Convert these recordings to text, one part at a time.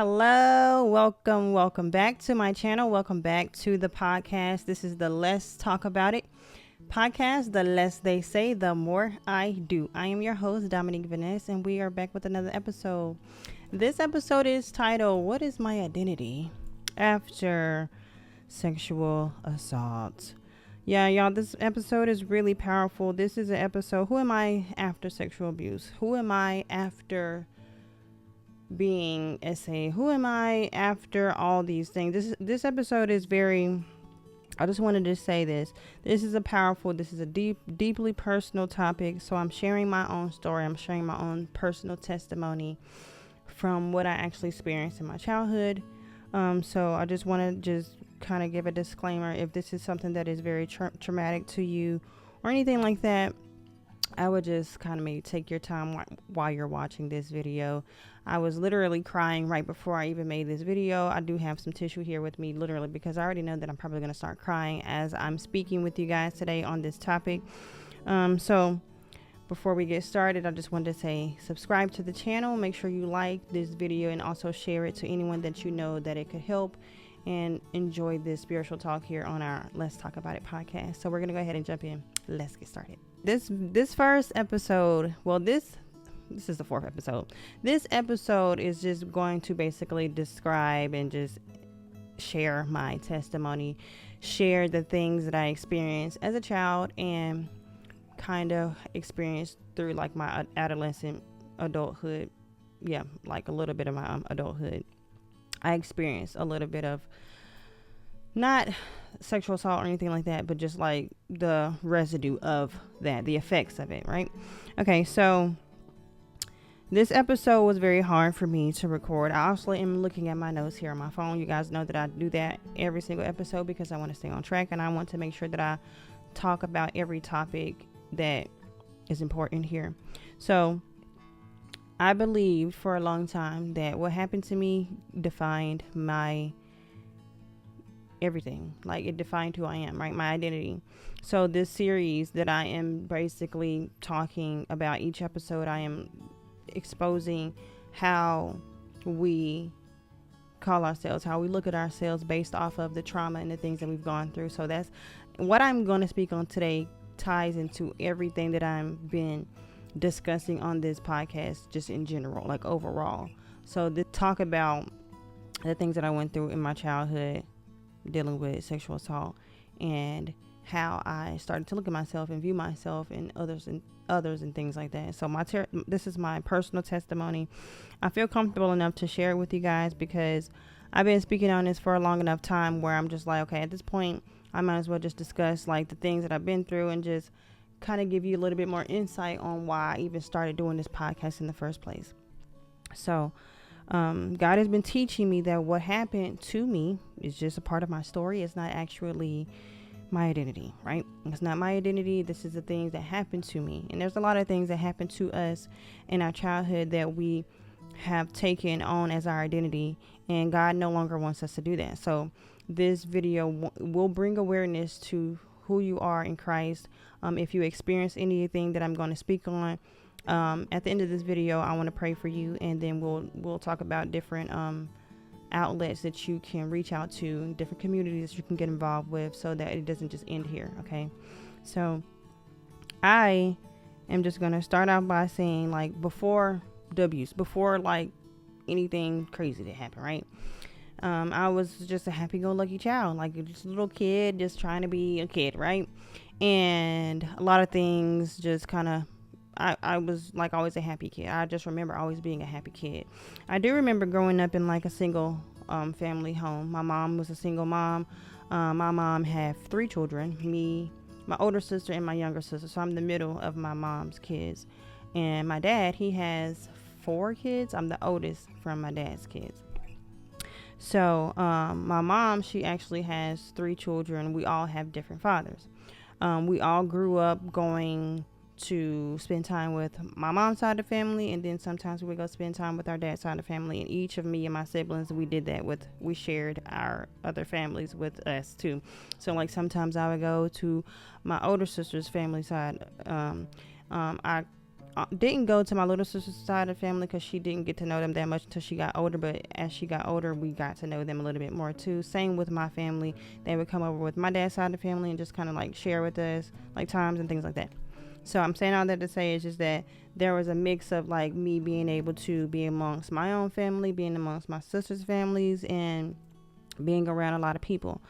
Hello, welcome back to my channel. Welcome back to the podcast. This is the Let's Talk About It podcast. The less they say, the more I do. I am your host, Dominique Vanessa, and we are back with another episode. This episode is titled, What is My Identity After Sexual Assault? Yeah, y'all, this episode is really powerful. This is an episode, who am I after sexual abuse? Who am I after being SA? Who am I after all these things? This episode is very, I just wanted to say this is a deeply personal topic. So I'm sharing my own story. I'm sharing my own personal testimony from what I actually experienced in my childhood. So I just want to kind of give a disclaimer. If this is something that is very traumatic to you or anything like that, I would just kind of maybe take your time while you're watching this video. I was literally crying right before I even made this video. I do have some tissue here with me, literally, because I already know that I'm probably going to start crying as I'm speaking with you guys today on this topic. So before we get started, I just wanted to say subscribe to the channel. Make sure you like this video and also share it to anyone that you know that it could help, and enjoy this spiritual talk here on our Let's Talk About It podcast. So we're going to go ahead and jump in. Let's get started. This first episode, well, this is the fourth episode. This episode is just going to basically describe and just share my testimony, share the things that I experienced as a child and kind of experienced through like my adolescent adulthood. Yeah, like a little bit of my adulthood. I experienced a little bit of not sexual assault or anything like that, but just like the residue of that, the effects of it, right? Okay, so this episode was very hard for me to record. I also am looking at my notes here on my phone. You guys know that I do that every single episode because I want to stay on track and I want to make sure that I talk about every topic that is important here. So I believed for a long time that what happened to me defined my everything. Like, it defined who I am, right? My identity. So this series that I am basically talking about, each episode I am exposing how we call ourselves, how we look at ourselves based off of the trauma and the things that we've gone through. So that's what I'm going to speak on today, ties into everything that I've been discussing on this podcast, just in general, like overall. So to talk about the things that I went through in my childhood dealing with sexual assault, and how I started to look at myself and view myself and others and things like that. So this is my personal testimony. I feel comfortable enough to share it with you guys because I've been speaking on this for a long enough time where I'm just like, okay, at this point I might as well just discuss like the things that I've been through and just kind of give you a little bit more insight on why I even started doing this podcast in the first place. So God has been teaching me that what happened to me is just a part of my story. It's not actually my identity, right? It's not my identity. This is the things that happened to me. And there's a lot of things that happened to us in our childhood that we have taken on as our identity, and God no longer wants us to do that. So this video will bring awareness to who you are in Christ. If you experience anything that I'm going to speak on, at the end of this video, I want to pray for you, and then we'll talk about different outlets that you can reach out to, different communities that you can get involved with, so that it doesn't just end here. Okay, so I am just gonna start out by saying, like, before like anything crazy that happened, right? I was just a happy-go-lucky child, like just a little kid, just trying to be a kid, right? And a lot of things just kind of, I was like always a happy kid. I just remember always being a happy kid. I do remember growing up in like a single family home. My mom was a single mom. My mom had 3 children, me, my older sister, and my younger sister. So I'm the middle of my mom's kids. And my dad, he has 4 kids. I'm the oldest from my dad's kids. So my mom, she actually has 3 children. We all have different fathers. We all grew up going to spend time with my mom's side of the family, and then sometimes we go spend time with our dad's side of the family. And each of me and my siblings, we did that with, we shared our other families with us too. So like sometimes I would go to my older sister's family side. I didn't go to my little sister's side of the family because she didn't get to know them that much until she got older. But as she got older, we got to know them a little bit more too. Same with my family. They would come over with my dad's side of the family and just kind of like share with us like times and things like that. So I'm saying all that to say is just that there was a mix of like me being able to be amongst my own family, being amongst my sister's families, and being around a lot of people.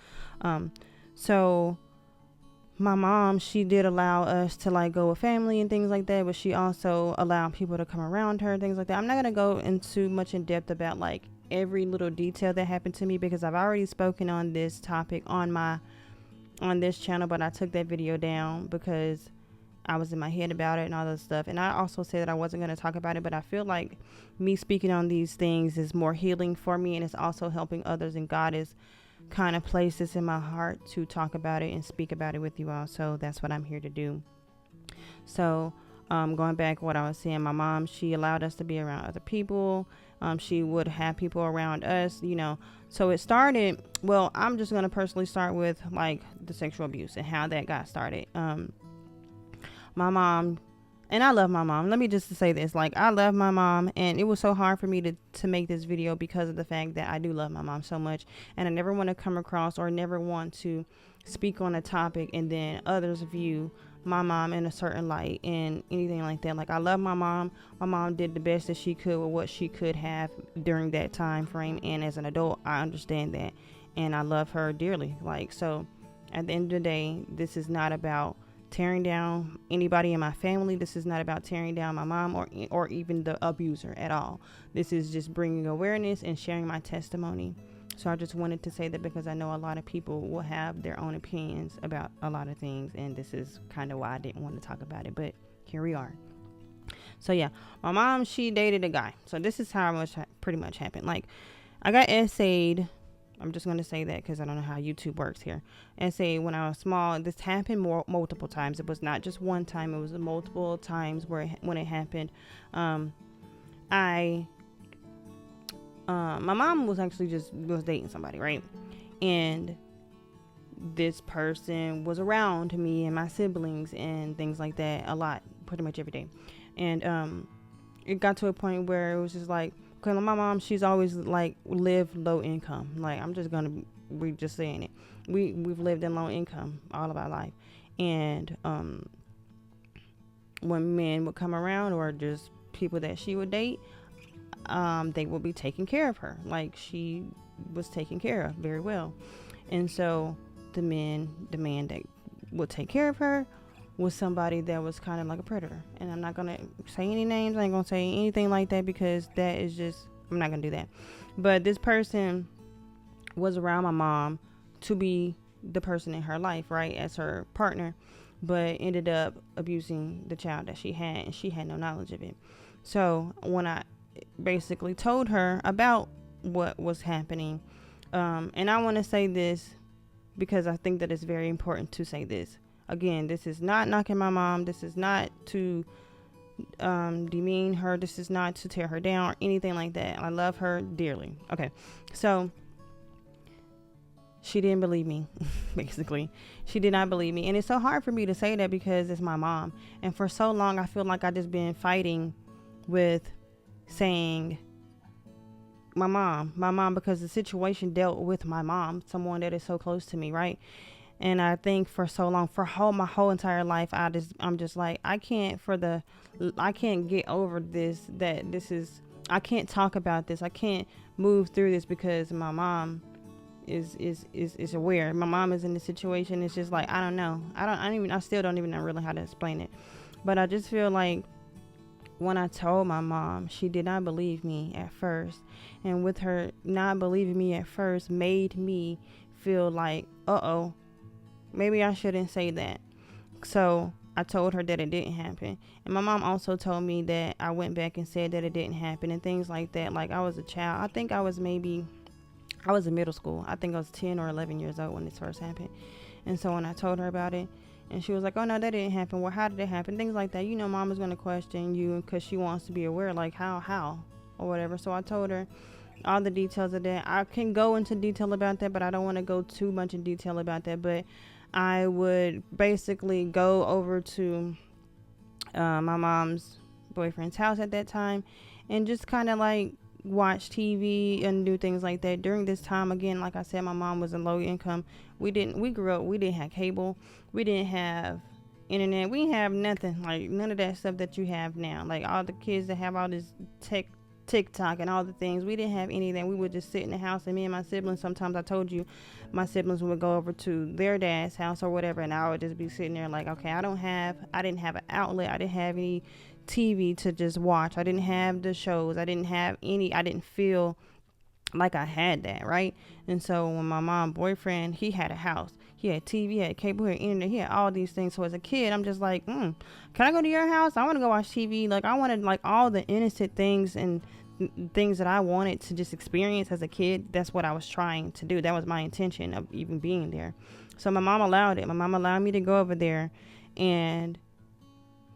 So my mom, she did allow us to like go with family and things like that, but she also allowed people to come around her and things like that. I'm not going to go into much in depth about like every little detail that happened to me because I've already spoken on this topic on this channel, but I took that video down because I was in my head about it and all that stuff. And I also said that I wasn't going to talk about it, but I feel like me speaking on these things is more healing for me, and it's also helping others, and God is kind of placed this in my heart to talk about it and speak about it with you all. So that's what I'm here to do. So going back what I was saying, my mom, she allowed us to be around other people. She would have people around us, you know. So it started, well, I'm just going to personally start with like the sexual abuse and how that got started. My mom, and I love my mom. Let me just say this, like I love my mom, and it was so hard for me to make this video because of the fact that I do love my mom so much, and I never want to come across or never want to speak on a topic and then others view my mom in a certain light and anything like that. Like I love my mom. My mom did the best that she could with what she could have during that time frame, and as an adult, I understand that, and I love her dearly. Like, so at the end of the day, this is not about tearing down anybody in my family. This is not about tearing down my mom or even the abuser at all. This is just bringing awareness and sharing my testimony. So I just wanted to say that because I know a lot of people will have their own opinions about a lot of things, and this is kind of why I didn't want to talk about it, but here we are. So yeah, my mom, she dated a guy. So this is how much pretty much happened. Like I got essayed. I'm just going to say that because I don't know how YouTube works here. And say when I was small, this happened multiple times. It was not just one time. It was multiple times when it happened. My mom was actually was dating somebody, right? And this person was around me and my siblings and things like that a lot, pretty much every day. And it got to a point where it was just like, because my mom, she's always like lived low income. Like I'm just gonna be just saying it. We've lived in low income all of our life, and when men would come around or just people that she would date, they would be taking care of her. Like she was taken care of very well, and so the man that would take care of her was somebody that was kind of like a predator. And I'm not gonna say any names. I ain't gonna say anything like that because that is just, I'm not gonna do that. But this person was around my mom to be the person in her life, right, as her partner, but ended up abusing the child that she had, and she had no knowledge of it. So when I basically told her about what was happening, and I want to say this because I think that it's very important to say this. Again, this is not knocking my mom. This is not to demean her. This is not to tear her down or anything like that. I love her dearly. Okay, so she didn't believe me, basically. She did not believe me. And it's so hard for me to say that because it's my mom. And for so long, I feel like I just been fighting with saying my mom, because the situation dealt with my mom, someone that is so close to me, right? And I think for so long, my whole entire life, I'm just like, I can't get over this, I can't talk about this. I can't move through this because my mom is aware. My mom is in the situation. It's just like, I don't know. I still don't even know really how to explain it. But I just feel like when I told my mom, she did not believe me at first. And with her not believing me at first made me feel like, maybe I shouldn't say that. So I told her that it didn't happen. And my mom also told me that I went back and said that it didn't happen and things like that. Like I was a child. I think I was in middle school. I think I was 10 or 11 years old when this first happened. And so when I told her about it, and she was like, oh no, that didn't happen. Well, how did it happen? Things like that. You know, mom is going to question you because she wants to be aware, like how or whatever. So I told her all the details of that. I can go into detail about that, but I don't want to go too much in detail about that. But I would basically go over to my mom's boyfriend's house at that time, and just kind of like watch TV and do things like that. During this time, again, like I said, my mom was in low income. We grew up, we didn't have cable, we didn't have internet, we didn't have nothing, like none of that stuff that you have now. Like all the kids that have all this TikTok and all the things, we didn't have anything. We would just sit in the house, and me and my siblings, sometimes I told you, my siblings would go over to their dad's house or whatever, and I would just be sitting there like, okay, I didn't have an outlet, I didn't have any TV to just watch, I didn't have the shows, I didn't feel like I had that, right? And so when my mom boyfriend, he had a house, he had TV, he had cable, he had internet, he had all these things. So as a kid, I'm just like, can I go to your house? I want to go watch TV. Like I wanted like all the innocent things and things that I wanted to just experience as a kid. That's what I was trying to do. That was my intention of even being there. So my mom allowed it. My mom allowed me to go over there, and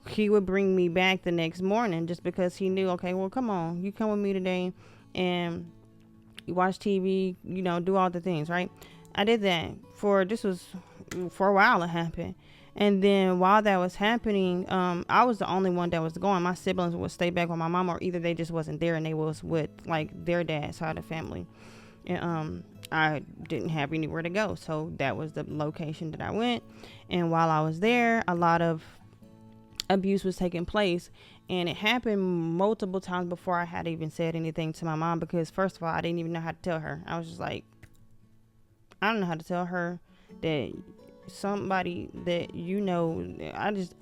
he would bring me back the next morning just because he knew, okay, well, come on, you come with me today and you watch TV, do all the things, right? I did that for a while. It happened. And then while that was happening, I was the only one that was going. My siblings would stay back with my mom, or either they just wasn't there and they was with like their dad's side of the family. And I didn't have anywhere to go. So that was the location that I went. And while I was there, a lot of abuse was taking place. And it happened multiple times before I had even said anything to my mom, because first of all, I didn't even know how to tell her. I was just like, I don't know how to tell her that somebody that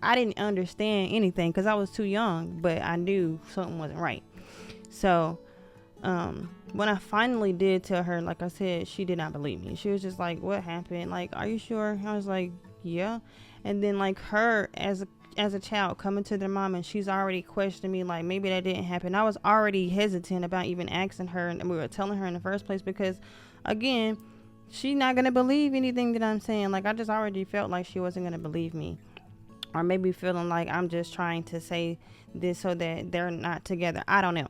I didn't understand anything because I was too young, but I knew something wasn't right. So when I finally did tell her, like I said, she did not believe me. She was just like, what happened? Like, are you sure? I was like, yeah. And then like her as a child coming to their mom, and she's already questioning me like maybe that didn't happen. I was already hesitant about even asking her, and we were telling her in the first place because again, she's not going to believe anything that I'm saying. Like, I just already felt like she wasn't going to believe me. Or maybe feeling like I'm just trying to say this so that they're not together. I don't know.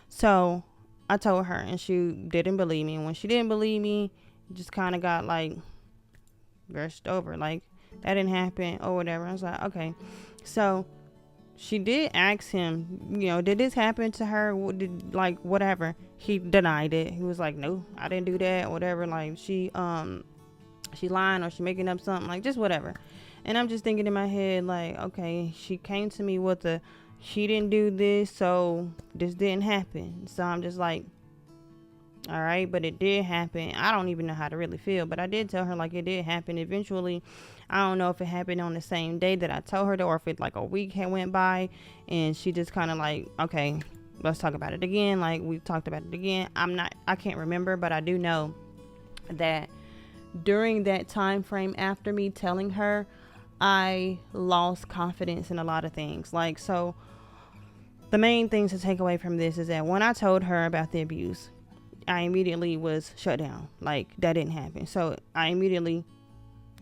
So I told her, and she didn't believe me. And when she didn't believe me, it just kind of got like brushed over. Like, that didn't happen or whatever. I was like, okay. So she did ask him, did this happen to her? Whatever. He denied it. He was like, no, I didn't do that, whatever. Like, she lying, or she making up something, like, just whatever. And I'm just thinking in my head, like, okay, she came to me with she didn't do this, so this didn't happen. So I'm just like, all right, but it did happen. I don't even know how to really feel, but I did tell her like it did happen. Eventually, I don't know if it happened on the same day that I told her to, or if it like a week had went by and she just kind of like, okay, let's talk about it again. Like, we talked about it again. I can't remember, but I do know that during that time frame after me telling her, I lost confidence in a lot of things. Like, so the main things to take away from this is that when I told her about the abuse, I immediately was shut down. Like, that didn't happen. So I immediately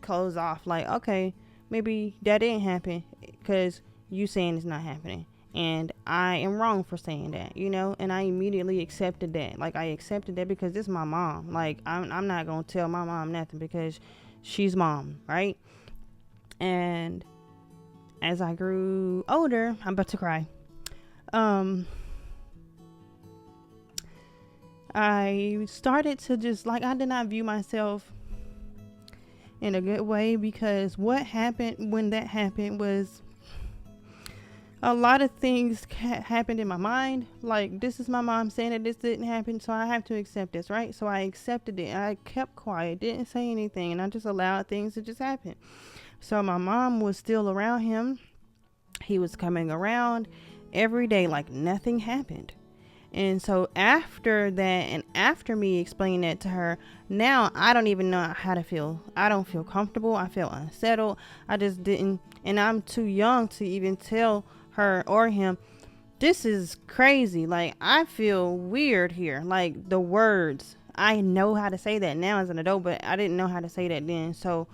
closed off. Like, okay, maybe that didn't happen because you saying it's not happening. And I am wrong for saying that, and I immediately accepted that. Like, I accepted that because this is my mom. Like, I'm not going to tell my mom nothing because she's mom, right? And as I grew older, I'm about to cry. I started to just like, I did not view myself in a good way, because what happened when that happened was a lot of things happened in my mind. Like, this is my mom saying that this didn't happen, so I have to accept this, right? So I accepted it. I kept quiet, didn't say anything, and I just allowed things to just happen. So my mom was still around him. He was coming around every day like nothing happened. And so after that, and after me explaining that to her, now I don't even know how to feel. I don't feel comfortable. I feel unsettled. I just didn't. And I'm too young to even tell her or him, this is crazy. Like, I feel weird here. Like, the words, I know how to say that now as an adult, but I didn't know how to say that then. So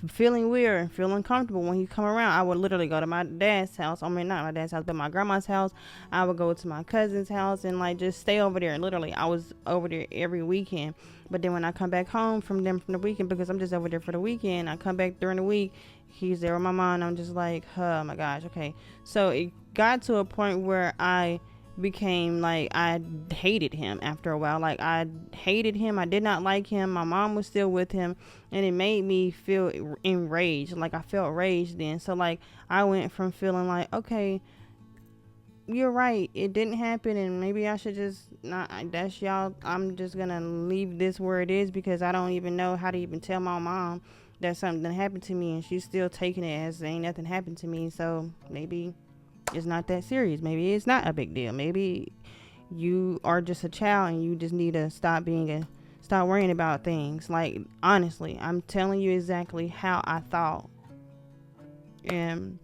feeling weird and feeling comfortable when he come around, I would literally go to my dad's house. I mean, not my dad's house, but my grandma's house. I would go to my cousin's house and like just stay over there. Literally, I was over there every weekend. But then when I come back home from the weekend, because I'm just over there for the weekend, I come back during the week He's there with my mom. I'm just like, oh my gosh, okay. So it got to a point where I became like, I hated him after a while. Like, I hated him. I did not like him. My mom was still with him, and it made me feel enraged. Like, I felt rage then. So like, I went from feeling like, okay, you're right, it didn't happen, and maybe I should just not, that's y'all, I'm just gonna leave this where it is, because I don't even know how to even tell my mom that something happened to me, and she's still taking it as ain't nothing happened to me. So maybe it's not that serious. Maybe it's not a big deal. Maybe you are just a child and you just need to stop worrying about things. Like, honestly, I'm telling you exactly how I thought. And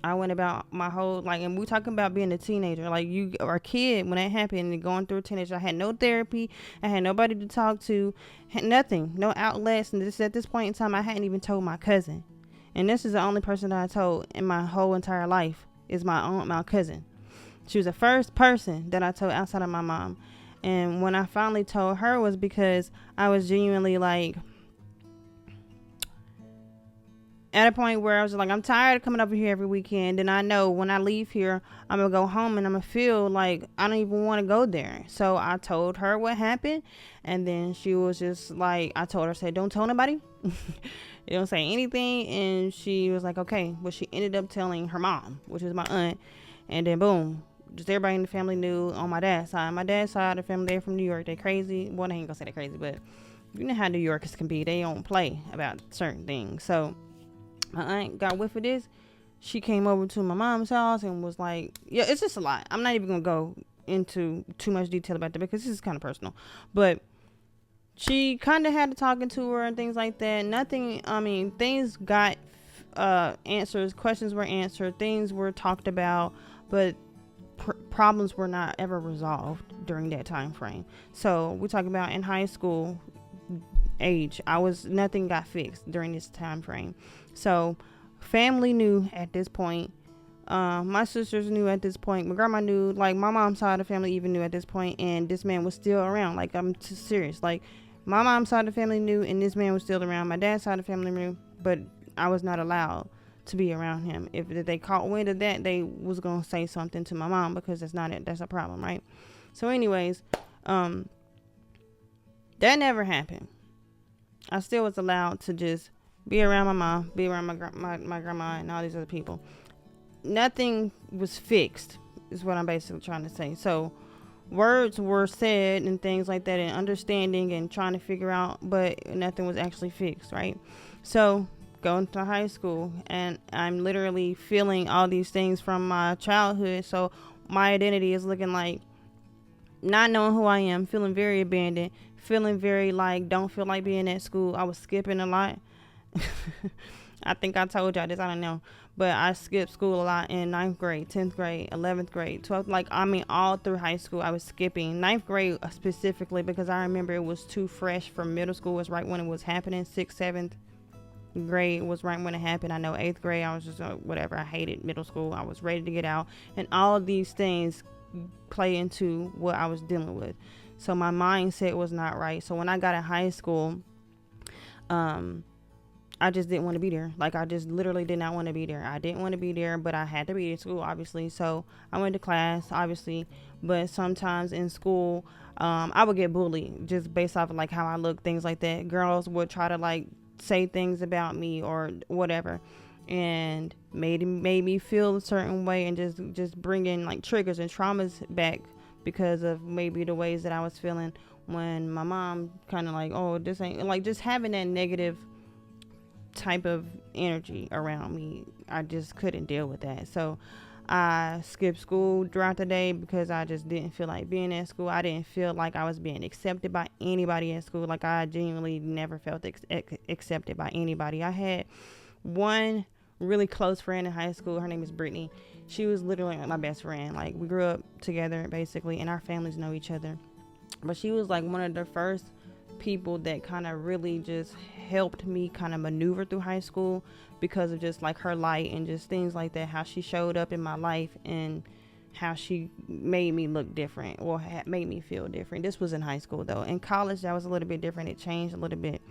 I went about my whole, like, and we talking about being a teenager, like, you or a kid when that happened and going through a teenager. I had no therapy. I had nobody to talk to, had nothing, no outlets. And this, at this point in time, I hadn't even told my cousin. And this is the only person that I told in my whole entire life, is my cousin. She was the first person that I told outside of my mom. And when I finally told her was because I was genuinely like, at a point where I was like, I'm tired of coming over here every weekend, and I know when I leave here, I'm gonna go home and I'm gonna feel like I don't even want to go there. So I told her what happened, and then she was just like, I told her, say, don't tell nobody. Don't say anything. And she was like, okay. But she ended up telling her mom, which is my aunt, and then boom, just everybody in the family knew on my dad's side. My dad's side of the family, they're from New York. They crazy. Well, I ain't gonna say they're crazy, but you know how New Yorkers can be. They don't play about certain things. So my aunt got whiff of this. She came over to my mom's house and was like, yeah, it's just a lot. I'm not even gonna go into too much detail about that because this is kind of personal. But she kind of had to talking to her and things like that. Nothing, I mean, things got answers, questions were answered, things were talked about, but problems were not ever resolved during that time frame. So we're talking about in high school age, nothing got fixed during this time frame. So family knew at this point. My sisters knew at this point. My grandma knew. Like, my mom's side of the family even knew at this point, and this man was still around. Like, I'm serious. Like, my mom's side of the family knew, and this man was still around. My dad's side of the family knew, but I was not allowed to be around him. If they caught wind of that, they was gonna say something to my mom, because that's not it. That's a problem, right? So, anyways, that never happened. I still was allowed to just be around my mom, be around my grandma and all these other people. Nothing was fixed, is what I'm basically trying to say. So words were said and things like that, and understanding and trying to figure out, but nothing was actually fixed, right? So going to high school, and I'm literally feeling all these things from my childhood. So my identity is looking like not knowing who I am, feeling very abandoned, feeling very like don't feel like being at school. I was skipping a lot. I think I told y'all this, I don't know, but I skipped school a lot in 9th grade, 10th grade, 11th grade, 12th, like, I mean, all through high school I was skipping. 9th grade specifically, because I remember it was too fresh for middle school. It was right when it was happening. 6th, 7th grade was right when it happened. I know 8th grade I was just whatever. I hated middle school. I was ready to get out, and all of these things play into what I was dealing with. So my mindset was not right. So when I got in high school, I just didn't want to be there. Like, I just literally did not want to be there. I didn't want to be there, but I had to be in school, obviously. So I went to class, obviously. But sometimes in school, I would get bullied just based off of like how I look, things like that. Girls would try to like say things about me or whatever, and made me feel a certain way, and just bringing like triggers and traumas back because of maybe the ways that I was feeling when my mom kind of like, oh, this ain't, like, just having that negative type of energy around me. I just couldn't deal with that. So I skipped school throughout the day because I just didn't feel like being at school. I didn't feel like I was being accepted by anybody at school. Like, I genuinely never felt accepted by anybody. I had one really close friend in high school. Her name is Brittany. She was literally my best friend. Like, we grew up together basically, and our families know each other. But she was like one of the first people that kind of really just helped me kind of maneuver through high school, because of just like her light and just things like that, how she showed up in my life and how she made me look different, or made me feel different. This was in high school though. In college that was a little bit different. It changed a little bit.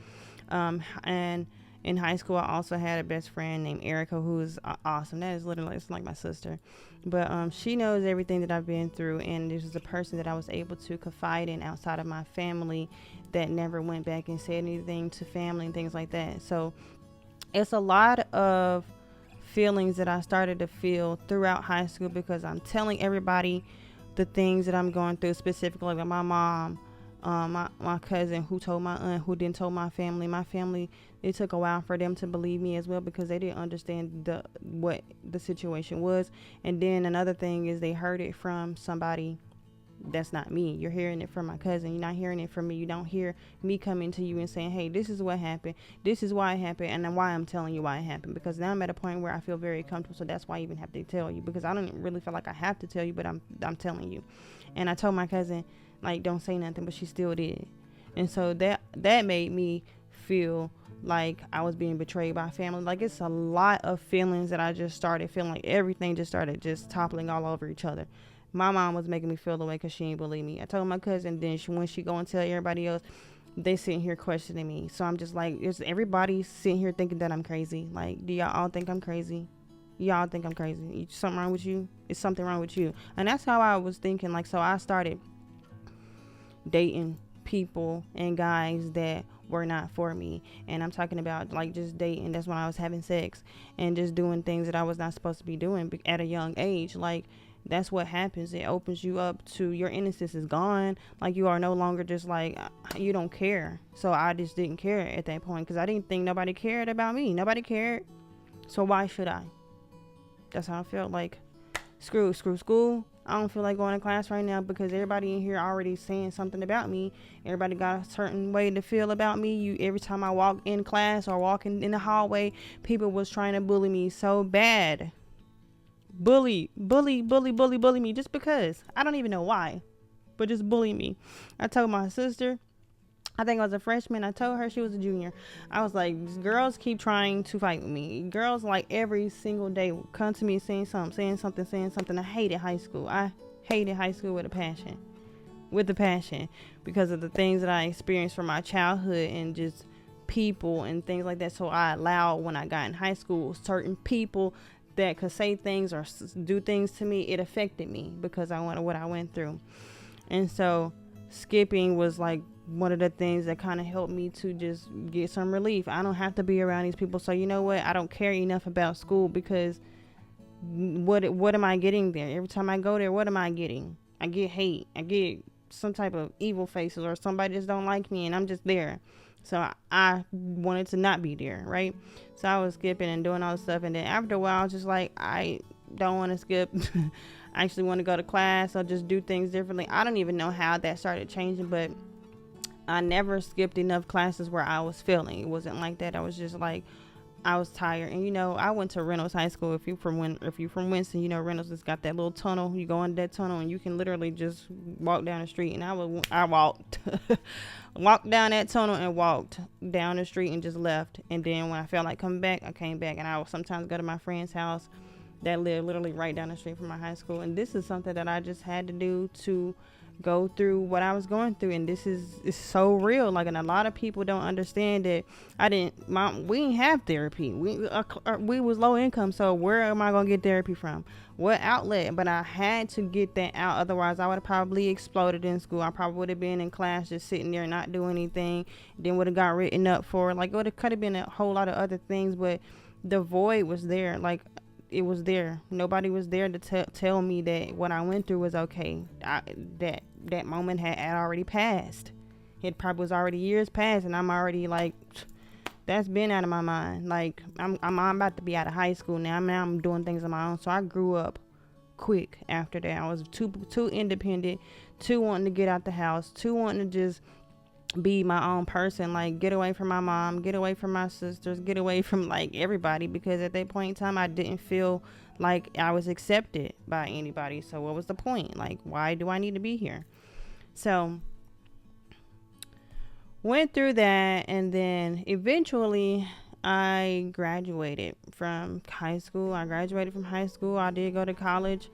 And In high school, I also had a best friend named Erica, who is awesome. That is literally, it's like my sister. But she knows everything that I've been through, and this is a person that I was able to confide in outside of my family that never went back and said anything to family and things like that. So it's a lot of feelings that I started to feel throughout high school because I'm telling everybody the things that I'm going through, specifically like my mom, my cousin who told my aunt, who didn't tell my family. My family, it took a while for them to believe me as well because they didn't understand what the situation was. And then another thing is they heard it from somebody that's not me. You're hearing it from my cousin. You're not hearing it from me. You don't hear me coming to you and saying, hey, this is what happened. This is why it happened. And then why I'm telling you why it happened. Because now I'm at a point where I feel very comfortable. So that's why I even have to tell you. Because I don't really feel like I have to tell you, but I'm telling you. And I told my cousin, like, don't say nothing, but she still did. And so that made me feel like I was being betrayed by family. Like, it's a lot of feelings that I just started feeling like everything just started just toppling all over each other. My mom was making me feel the way because she didn't believe me. I told my cousin, then when she go and tell everybody else, they sitting here questioning me. So I'm just like, is everybody sitting here thinking that I'm crazy? Like, do y'all all think I'm crazy? Y'all think I'm crazy? Something wrong with you? Is something wrong with you? And that's how I was thinking. Like, so I started dating people and guys that were not for me. And I'm talking about like just dating. That's when I was having sex and just doing things that I was not supposed to be doing at a young age. Like, that's what happens. It opens you up to your innocence is gone. Like, you are no longer just like, you don't care. So I just didn't care at that point because I didn't think nobody cared about me. Nobody cared. So why should I? That's how I felt. Like, screw school. I don't feel like going to class right now because everybody in here already saying something about me. Everybody got a certain way to feel about me. Every time I walk in class or walking in the hallway, people was trying to bully me so bad. Bully me just because. I don't even know why, but just bully me. I told my sister, I think I was a freshman. I told her, she was a junior. I was like, girls keep trying to fight with me. Girls like every single day come to me saying something. I hated high school. I hated high school with a passion because of the things that I experienced from my childhood and just people and things like that. So I allowed, when I got in high school, certain people that could say things or do things to me. It affected me because I went what I went through. And so skipping was like one of the things that kind of helped me to just get some relief. I don't have to be around these people. So you know what? I don't care enough about school because what am I getting there? Every time I go there, what am I getting? I get hate. I get some type of evil faces or somebody just don't like me and I'm just there. So I wanted to not be there, right? So I was skipping and doing all this stuff. And then after a while, I was just like, I don't want to skip. I actually want to go to class or just do things differently. I don't even know how that started changing, but I never skipped enough classes where I was failing. It wasn't like that. I was just like, I was tired. And, you know, I went to Reynolds High School. If you're from Winston, you know, Reynolds has got that little tunnel. You go under that tunnel and you can literally just walk down the street. And I walked, walked down that tunnel and walked down the street and just left. And then when I felt like coming back, I came back. And I would sometimes go to my friend's house that lived literally right down the street from my high school. And this is something that I just had to do to go through what I was going through. And this is so real. Like, and a lot of people don't understand that we didn't have therapy. We was low income. So where am I going to get therapy from? What outlet? But I had to get that out. Otherwise I would have probably exploded in school. I probably would have been in class just sitting there not doing anything. Then would have got written up for, like, it could have been a whole lot of other things, but the void was there. Like, it was there. Nobody was there to tell me that what I went through was okay. That moment had already passed. It probably was already years past, and I'm already like, that's been out of my mind. Like, I'm about to be out of high school now. I'm doing things on my own. So I grew up quick after that. I was too independent, too wanting to get out the house, too wanting to just be my own person, like get away from my mom, get away from my sisters, get away from like everybody, because at that point in time I didn't feel like I was accepted by anybody. So what was the point? Like, why do I need to be here? So went through that, and then eventually I graduated from high school. I did go to college.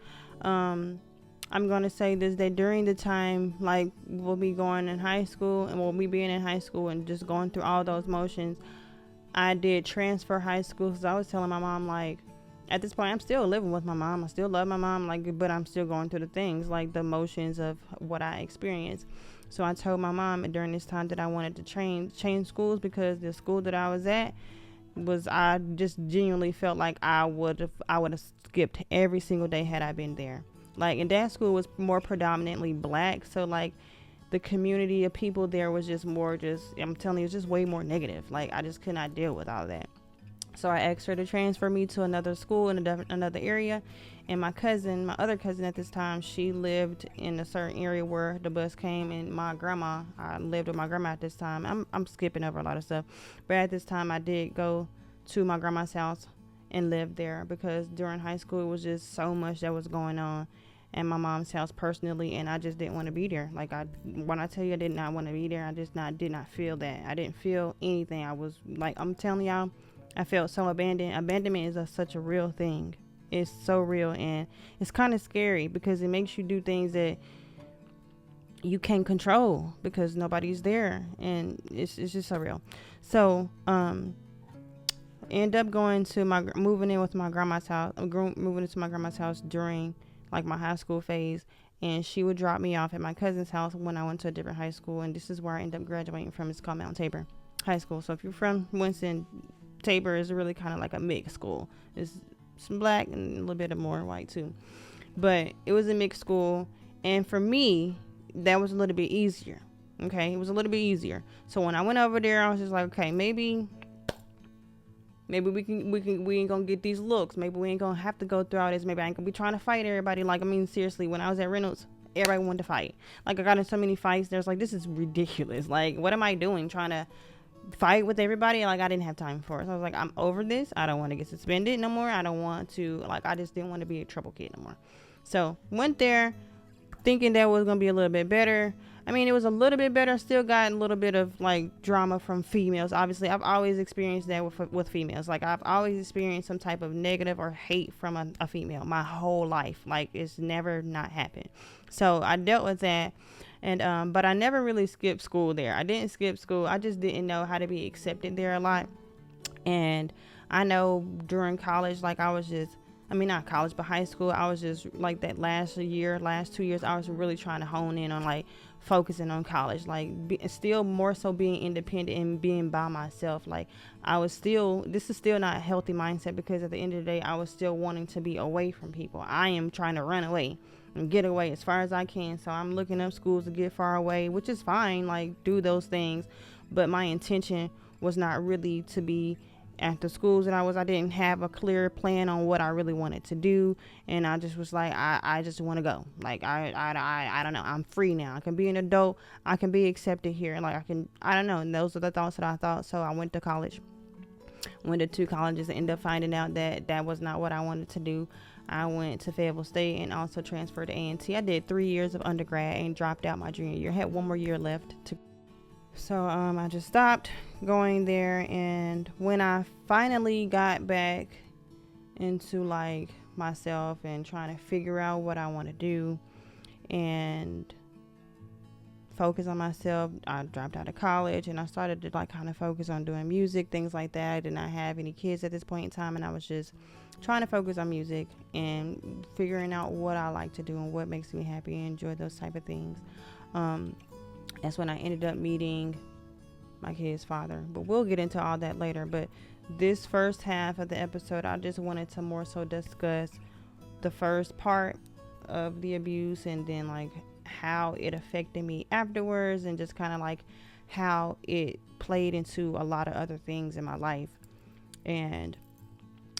I'm going to say this, that during the time, like, we'll be going in high school and we'll be being in high school and just going through all those motions, I did transfer high school because I was telling my mom, like, at this point, I'm still living with my mom. I still love my mom, like, but I'm still going through the things, like the emotions of what I experienced. So I told my mom during this time that I wanted to change schools because the school that I was at was, I just genuinely felt like I would have skipped every single day had I been there. Like, and that school was more predominantly black, so like the community of people there was just more, just, I'm telling you, it was just way more negative. Like, I just could not deal with all that. So I asked her to transfer me to another school in another area. And my other cousin at this time, she lived in a certain area where the bus came. And I lived with my grandma at this time. I'm skipping over a lot of stuff. But at this time, I did go to my grandma's house and live there because during high school, it was just so much that was going on at my mom's house personally, and I just didn't want to be there. Like, when I tell you I did not want to be there, I just did not feel that. I didn't feel anything. I was like, I'm telling y'all, I felt so abandoned. Abandonment is such a real thing. It's so real, and it's kind of scary because it makes you do things that you can't control because nobody's there, and it's just so real. So end up moving in with my grandma's house. Moving into my grandma's house during like my high school phase, and she would drop me off at my cousin's house when I went to a different high school, and this is where I ended up graduating from. It's called Mount Tabor High School. So if you're from Winston, Tabor is really kind of like a mixed school. It's some black and a little bit of more white too, but it was a mixed school, and for me that was a little bit easier. Okay, it was a little bit easier. So when I went over there, I was just like, okay, maybe we ain't gonna get these looks. Maybe we ain't gonna have to go through all this. Maybe I ain't gonna be trying to fight everybody. Like, I mean, seriously, when I was at Reynolds, everybody wanted to fight. Like, I got in so many fights. There's like, this is ridiculous. Like, what am I doing? Trying to fight with everybody? Like, I didn't have time for it. So I was like, I'm over this. I don't want to get suspended no more. I don't want to, like, I just didn't want to be a trouble kid no more. So went there thinking that was gonna be a little bit better. I mean, it was a little bit better. Still got a little bit of like drama from females. Obviously, I've always experienced that with females. Like, I've always experienced some type of negative or hate from a female my whole life. Like, it's never not happened. So I dealt with that, and but I never really skipped school there. I didn't skip school. I just didn't know how to be accepted there a lot. And I know during college, like, not college, but high school, I was just like that last 2 years, I was really trying to hone in on like focusing on college, like still more so being independent and being by myself. Like, this is still not a healthy mindset because at the end of the day, I was still wanting to be away from people. I am trying to run away and get away as far as I can. So I'm looking up schools to get far away, which is fine, like do those things. But my intention was not really to be at the schools that I didn't have a clear plan on what I really wanted to do, and I just was like, I just want to go. Like, I don't know. I'm free now. I can be an adult. I can be accepted here. Like, I don't know. And those are the thoughts that I thought. So I went to college. Went to 2 colleges and ended up finding out that was not what I wanted to do. I went to Fayetteville State and also transferred to A&T. I did 3 years of undergrad and dropped out my junior year. I had 1 more year left to. So I just stopped going there, and when I finally got back into like myself and trying to figure out what I want to do and focus on myself, I dropped out of college and I started to like kind of focus on doing music, things like that. I did not have any kids at this point in time, and I was just trying to focus on music and figuring out what I like to do and what makes me happy and enjoy those type of things. That's when I ended up meeting my kid's father, but we'll get into all that later. But this first half of the episode, I just wanted to more so discuss the first part of the abuse, and then like how it affected me afterwards, and just kind of like how it played into a lot of other things in my life. And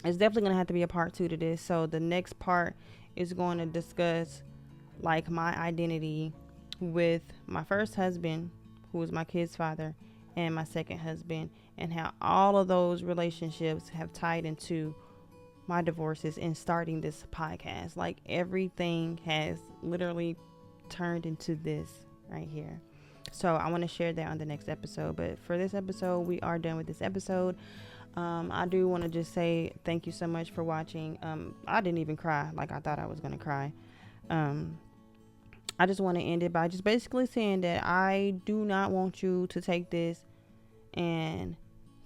it's definitely gonna have to be a part 2 to this. So the next part is going to discuss like my identity with my first husband, who was my kid's father, and my second husband, and how all of those relationships have tied into my divorces and starting this podcast. Like, everything has literally turned into this right here. So I want to share that on the next episode. But for this episode, we are done with this episode. I do want to just say thank you so much for watching. I didn't even cry like I thought I was going to cry. I just want to end it by just basically saying that I do not want you to take this and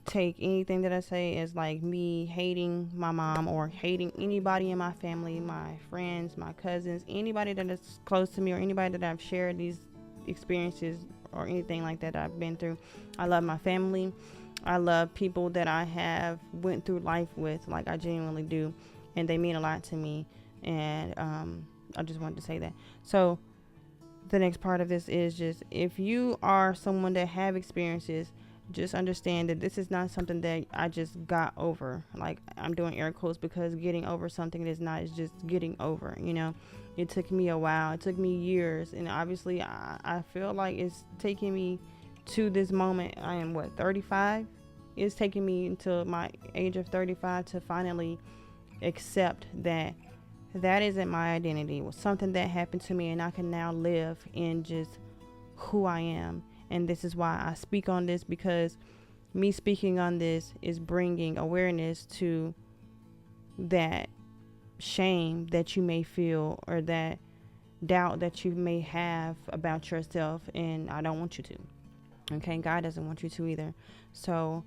take anything that I say as like me hating my mom or hating anybody in my family, my friends, my cousins, anybody that is close to me, or anybody that I've shared these experiences or anything like that I've been through. I love my family. I love people that I have went through life with, like I genuinely do, and they mean a lot to me. And I just wanted to say that. So the next part of this is just, if you are someone that have experiences, just understand that this is not something that I just got over. Like, I'm doing air quotes, because getting over something is not, is just getting over, you know. It took me a while. It took me years. And obviously, I feel like it's taking me to this moment. I am, 35? It's taking me until my age of 35 to finally accept that that isn't my identity. It was something that happened to me, and I can now live in just who I am. And this is why I speak on this, because me speaking on this is bringing awareness to that shame that you may feel, or that doubt that you may have about yourself. And I don't want you to. Okay, God doesn't want you to either. So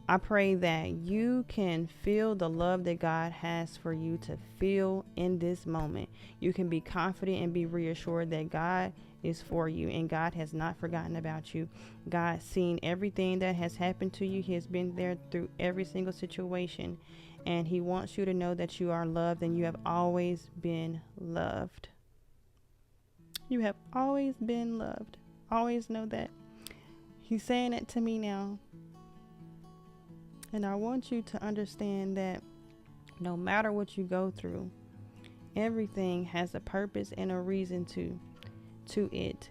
I pray that you can feel the love that God has for you to feel in this moment. You can be confident and be reassured that God is for you, and God has not forgotten about you. God's seen everything that has happened to you. He has been there through every single situation, and He wants you to know that you are loved, and you have always been loved. You have always been loved. Always know that. He's saying it to me now. And I want you to understand that no matter what you go through, everything has a purpose and a reason to it,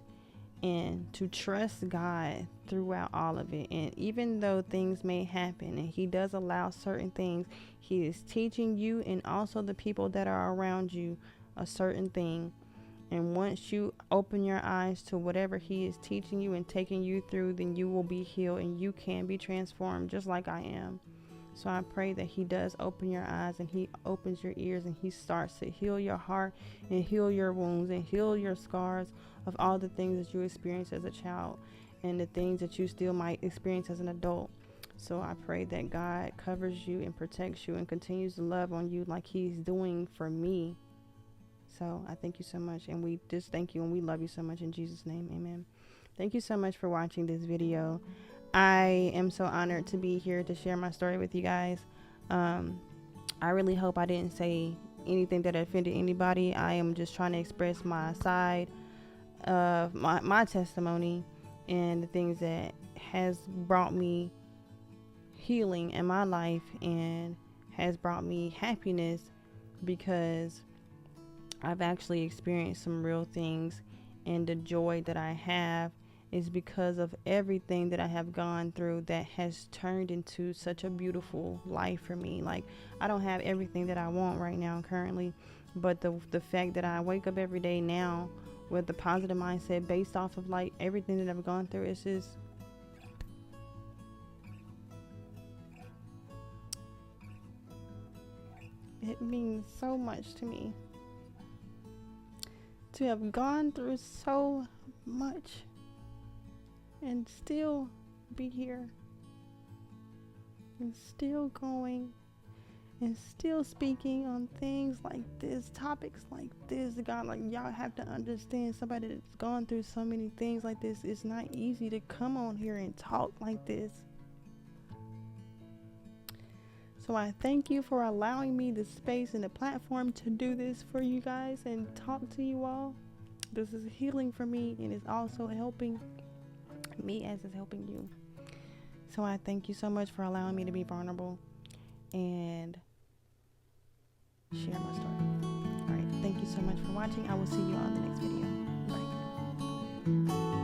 and to trust God throughout all of it. And even though things may happen, and He does allow certain things, He is teaching you and also the people that are around you a certain thing. And once you open your eyes to whatever He is teaching you and taking you through, then you will be healed, and you can be transformed just like I am. So I pray that He does open your eyes, and He opens your ears, and He starts to heal your heart and heal your wounds and heal your scars of all the things that you experienced as a child and the things that you still might experience as an adult. So I pray that God covers you and protects you and continues to love on you like He's doing for me. So I thank you so much, and we just thank you, and we love you so much in Jesus' name. Amen. Thank you so much for watching this video. I am so honored to be here to share my story with you guys. I really hope I didn't say anything that offended anybody. I am just trying to express my side of my testimony and the things that has brought me healing in my life and has brought me happiness, because I've actually experienced some real things, and the joy that I have is because of everything that I have gone through that has turned into such a beautiful life for me. Like, I don't have everything that I want right now currently, but the fact that I wake up every day now with a positive mindset based off of like everything that I've gone through, it's just, it means so much to me to have gone through so much and still be here and still going and still speaking on things like this, topics like this. God, like, y'all have to understand, somebody that's gone through so many things like this, it's not easy to come on here and talk like this. So I thank you for allowing me the space and the platform to do this for you guys and talk to you all. This is healing for me, and it's also helping me as it's helping you. So I thank you so much for allowing me to be vulnerable and share my story. All right, thank you so much for watching. I will see you on the next video. Bye.